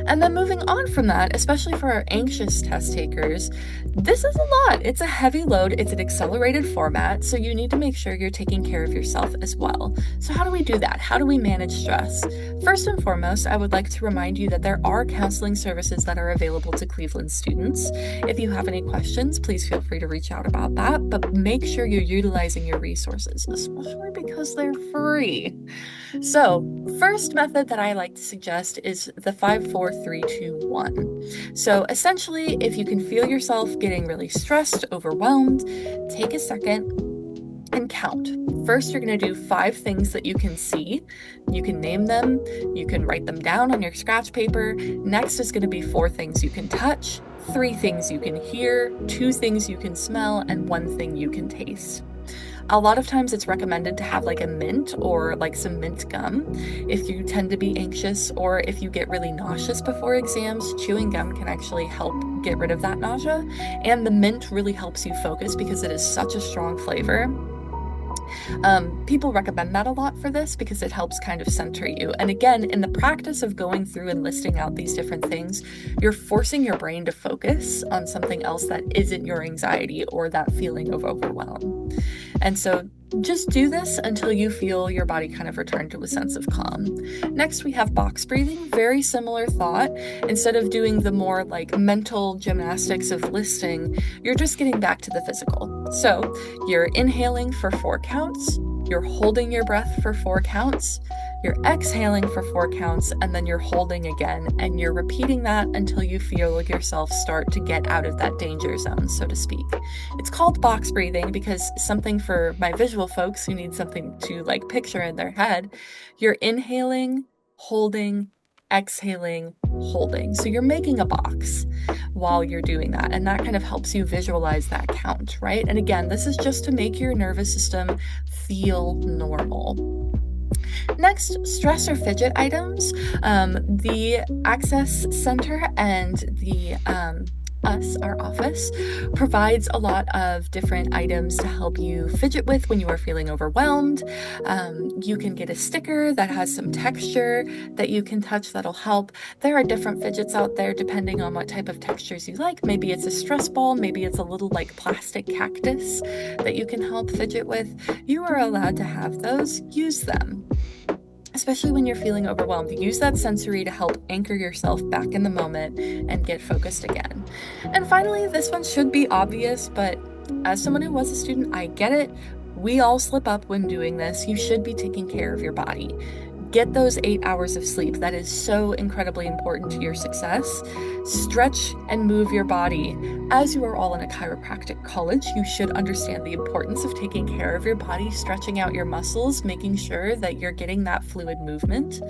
And then moving on from that, especially for our anxious test takers, this is a lot. It's a heavy load. It's an accelerated format, so you need to make sure you're taking care of yourself as well. So how do we do that? How do we manage stress? First and foremost, I would like to remind you that there are counseling services that are available to Cleveland students. If you have any questions, please feel free to reach out about that, but make sure you're utilizing your resources, especially because they're free. So, first method that I like to suggest is the 5-4-3-2-1. So, essentially, if you can feel yourself getting really stressed, overwhelmed, take a second and count. First, you're going to do 5 things that you can see. You can name them, you can write them down on your scratch paper. Next is going to be 4 things you can touch, 3 things you can hear, 2 things you can smell, and 1 thing you can taste. A lot of times it's recommended to have like a mint or like some mint gum if you tend to be anxious, or if you get really nauseous before exams. Chewing gum can actually help get rid of that nausea, and the mint really helps you focus because it is such a strong flavor. People recommend that a lot for this because it helps kind of center you. And again, in the practice of going through and listing out these different things, you're forcing your brain to focus on something else that isn't your anxiety or that feeling of overwhelm. And so just do this until you feel your body kind of return to a sense of calm. Next, we have box breathing. Very similar thought. Instead of doing the more like mental gymnastics of listing, you're just getting back to the physical. So you're inhaling for 4 counts, you're holding your breath for 4 counts, you're exhaling for 4 counts, and then you're holding again, and you're repeating that until you feel yourself start to get out of that danger zone, so to speak. It's called box breathing because something for my visual folks who need something to like picture in their head, you're inhaling, holding, exhaling, holding. So you're making a box while you're doing that, and that kind of helps you visualize that count, right? And again, this is just to make your nervous system feel normal. Next, stress or fidget items. The Access Center and the our office, provides a lot of different items to help you fidget with when you are feeling overwhelmed. You can get a sticker that has some texture that you can touch that'll help. There are different fidgets out there depending on what type of textures you like. Maybe it's a stress ball, maybe it's a little like plastic cactus that you can help fidget with. You are allowed to have those, use them. Especially when you're feeling overwhelmed, use that sensory to help anchor yourself back in the moment and get focused again. And finally, this one should be obvious, but as someone who was a student, I get it. We all slip up when doing this. You should be taking care of your body. Get those 8 hours of sleep. That is so incredibly important to your success. Stretch and move your body. As you are all in a chiropractic college, you should understand the importance of taking care of your body, stretching out your muscles, making sure that you're getting that fluid movement.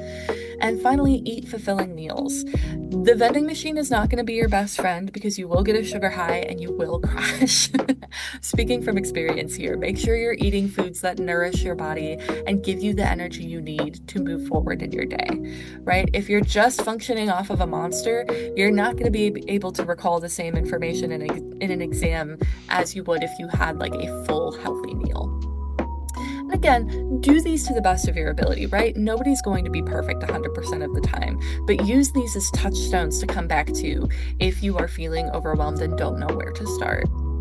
And finally, eat fulfilling meals. The vending machine is not going to be your best friend because you will get a sugar high and you will crash. Speaking from experience here, make sure you're eating foods that nourish your body and give you the energy you need to move forward in your day, right? If you're just functioning off of a Monster, you're not going to be able to recall the same information in an exam as you would if you had like a full healthy meal. And again, do these to the best of your ability, right? Nobody's going to be perfect 100% of the time, but use these as touchstones to come back to if you are feeling overwhelmed and don't know where to start.